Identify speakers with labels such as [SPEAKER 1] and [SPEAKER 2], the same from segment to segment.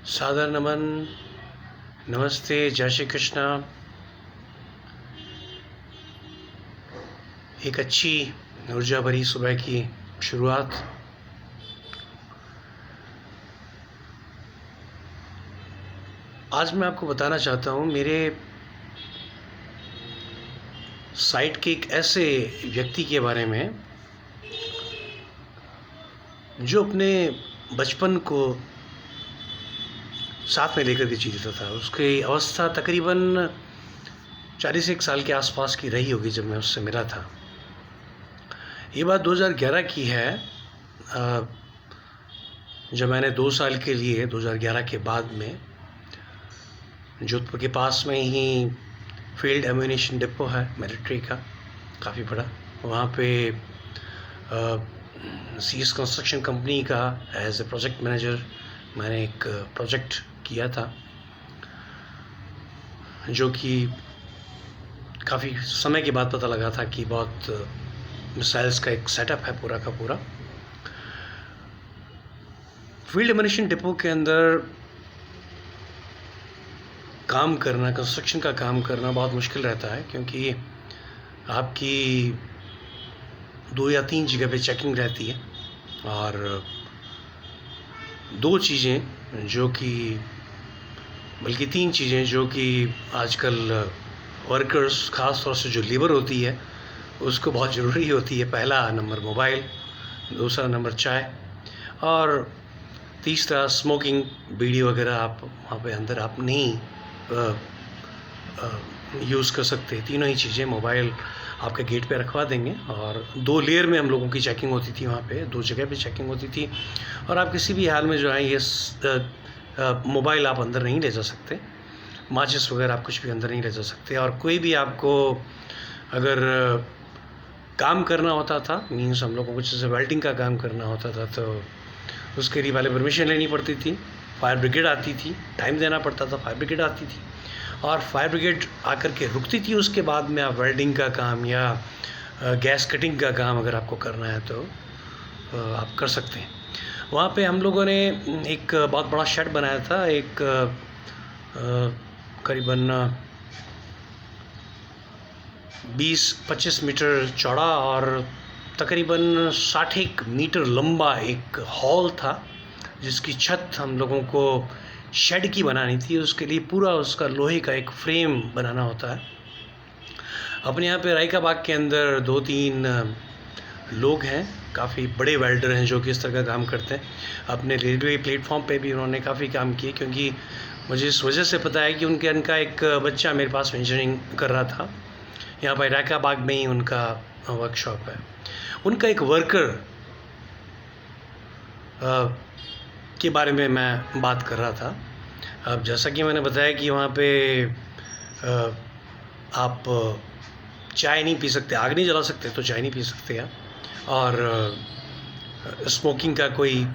[SPEAKER 1] सादर नमन, नमस्ते, जय श्री कृष्णा। एक अच्छी ऊर्जा भरी सुबह की शुरुआत। आज मैं आपको बताना चाहता हूँ मेरे साइट के एक ऐसे व्यक्ति के बारे में जो अपने बचपन को साथ में लेकर के जीता था। उसकी अवस्था तकरीबन 41 साल के आसपास की रही होगी जब मैं उससे मिला था। ये बात 2011 की है, जब मैंने 2 साल के लिए 2011 के बाद में जोधपुर के पास में ही फील्ड एम्यूनिशन डिपो है मिलिट्री का, काफ़ी बड़ा। वहाँ पे सीएस कंस्ट्रक्शन कंपनी का एज ए प्रोजेक्ट मैनेजर मैंने एक प्रोजेक्ट किया था, जो कि काफ़ी समय के बाद पता लगा था कि बहुत मिसाइल्स का एक सेटअप है पूरा का पूरा। फील्ड एम्यूनिशन डिपो के अंदर काम करना, कंस्ट्रक्शन का काम करना बहुत मुश्किल रहता है, क्योंकि आपकी 2 या 3 जगह पे चेकिंग रहती है। और 2 चीज़ें जो कि, बल्कि 3 चीज़ें जो कि आजकल वर्कर्स, ख़ास तौर से जो लेबर होती है, उसको बहुत ज़रूरी होती है। पहला नंबर मोबाइल, दूसरा नंबर चाय, और तीसरा स्मोकिंग, बीड़ी वगैरह आप वहाँ पे अंदर आप नहीं यूज़ कर सकते। तीनों ही चीज़ें मोबाइल आपके गेट पे रखवा देंगे। और 2 लेयर में हम लोगों की चेकिंग होती थी वहाँ पे, 2 जगह पे चेकिंग होती थी। और आप किसी भी हाल में जो है ये मोबाइल आप अंदर नहीं ले जा सकते, माचिस वगैरह आप कुछ भी अंदर नहीं ले जा सकते। और कोई भी आपको अगर काम करना होता था, मीन्स हम लोगों को जैसे वेल्डिंग का काम करना होता था, तो उसके लिए पहले परमिशन लेनी पड़ती थी। फायर ब्रिगेड आती थी, टाइम देना पड़ता था, फायर ब्रिगेड आती थी और फायर ब्रिगेड आकर के रुकती थी। उसके बाद में आप वेल्डिंग का काम या गैस कटिंग का काम अगर आपको करना है तो आप कर सकते हैं। वहाँ पे हम लोगों ने एक बहुत बड़ा शेड बनाया था, एक करीबन 20-25 मीटर चौड़ा और तकरीबन 60 मीटर लंबा एक हॉल था, जिसकी छत हम लोगों को शेड की बनानी थी। उसके लिए पूरा उसका लोहे का एक फ्रेम बनाना होता है। अपने यहाँ पे रायका बाग के अंदर 2-3 लोग हैं, काफ़ी बड़े वेल्डर हैं जो कि इस तरह का काम करते हैं। अपने रेलवे प्लेटफॉर्म पे भी उन्होंने काफ़ी काम किए, क्योंकि मुझे इस वजह से पता है कि उनका एक बच्चा मेरे पास इंजीनियरिंग कर रहा था। यहाँ पर रायका बाग में ही उनका वर्कशॉप है। उनका एक वर्कर के बारे में मैं बात कर रहा था। अब जैसा कि मैंने बताया कि वहाँ पे आप चाय नहीं पी सकते, आग नहीं जला सकते, तो चाय नहीं पी सकते आप। और स्मोकिंग का कोई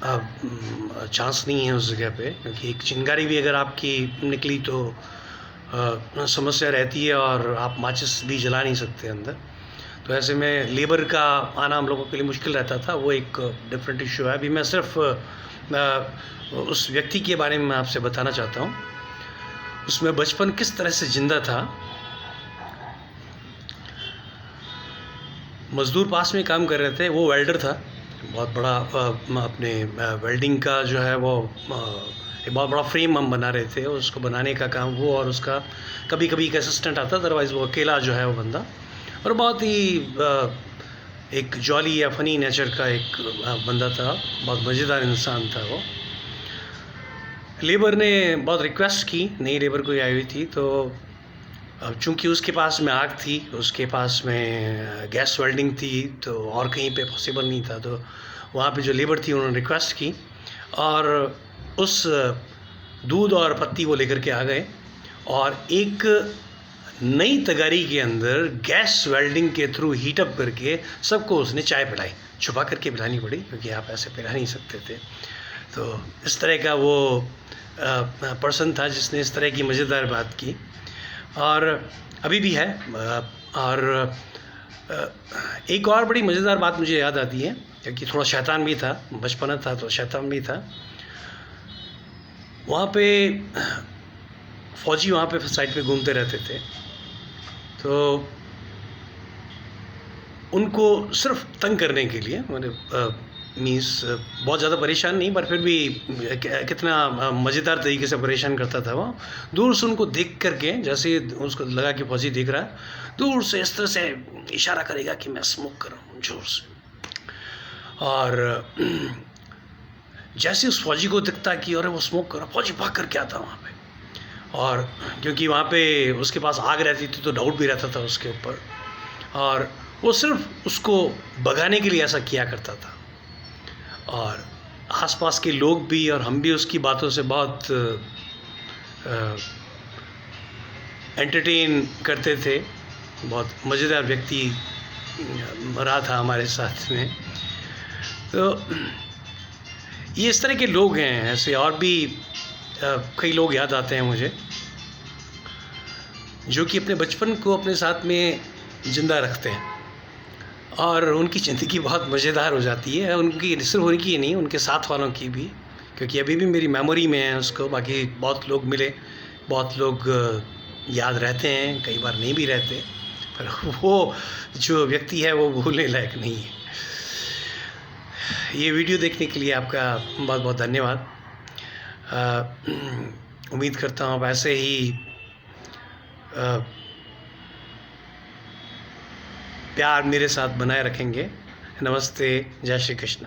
[SPEAKER 1] चांस नहीं है उस जगह पे, क्योंकि एक चिंगारी भी अगर आपकी निकली तो समस्या रहती है और आप माचिस भी जला नहीं सकते अंदर। तो ऐसे में लेबर का आना हम लोगों के लिए मुश्किल रहता था। वो एक डिफरेंट इशू है। अभी मैं सिर्फ उस व्यक्ति के बारे में मैं आपसे बताना चाहता हूँ, उसमें बचपन किस तरह से जिंदा था। मज़दूर पास में काम कर रहे थे, वो वेल्डर था, बहुत बड़ा अपने वेल्डिंग का जो है वो एक बहुत बड़ा फ्रेम हम बना रहे थे। उसको बनाने का काम वो और उसका कभी कभी एक असिस्टेंट आता, अदरवाइज़ वो अकेला जो है वो बंदा। और बहुत ही एक जॉली या फनी नेचर का एक बंदा था, बहुत मज़ेदार इंसान था वो। लेबर ने बहुत रिक्वेस्ट की, नई लेबर कोई आई हुई थी, तो अब चूँकि उसके पास में आग थी, उसके पास में गैस वेल्डिंग थी, तो और कहीं पे पॉसिबल नहीं था। तो वहाँ पे जो लेबर थी उन्होंने रिक्वेस्ट की और उस दूध और पत्ती को लेकर के आ गए और एक नई तगारी के अंदर गैस वेल्डिंग के थ्रू हीटअप करके सबको उसने चाय पिलाई। छुपा करके पिलानी पड़ी, क्योंकि आप ऐसे पिला नहीं सकते थे। तो इस तरह का वो पर्सन था जिसने इस तरह की मज़ेदार बात की, और अभी भी है। और एक और बड़ी मज़ेदार बात मुझे याद आती है, क्योंकि थोड़ा शैतान भी था, बचपना था तो शैतान भी था। वहाँ पे फ़ौजी वहाँ पे साइड पे घूमते रहते थे, तो उनको सिर्फ तंग करने के लिए, मीन्स बहुत ज़्यादा परेशान नहीं, पर फिर भी कितना मज़ेदार तरीके से परेशान करता था वो। दूर से उनको देख करके, जैसे ही उसको लगा कि फौजी देख रहा है, दूर से इस तरह से इशारा करेगा कि मैं स्मोक कर रहा हूँ ज़ोर से। और जैसे उस फौजी को दिखता कि अरे वो स्मोक कर रहा, फौजी भाग कर के आता वहाँ पे। और क्योंकि वहाँ पे उसके पास आग रहती थी तो डाउट भी रहता था उसके ऊपर, और वो सिर्फ उसको भगाने के लिए ऐसा किया करता था। और आसपास के लोग भी और हम भी उसकी बातों से बहुत एंटरटेन करते थे। बहुत मज़ेदार व्यक्ति रहा था हमारे साथ में। तो ये इस तरह के लोग हैं। ऐसे और भी कई लोग याद आते हैं मुझे, जो कि अपने बचपन को अपने साथ में ज़िंदा रखते हैं, और उनकी ज़िंदगी बहुत मज़ेदार हो जाती है। उनकी सिर्फ उनकी ही नहीं, उनके साथ वालों की भी, क्योंकि अभी भी मेरी मेमोरी में है उसको। बाकी बहुत लोग मिले, बहुत लोग याद रहते हैं, कई बार नहीं भी रहते, पर वो जो व्यक्ति है वो भूलने लायक नहीं है। ये वीडियो देखने के लिए आपका बहुत बहुत धन्यवाद। उम्मीद करता हूँ आप ऐसे ही प्यार मेरे साथ बनाए रखेंगे। नमस्ते, जय श्री कृष्ण।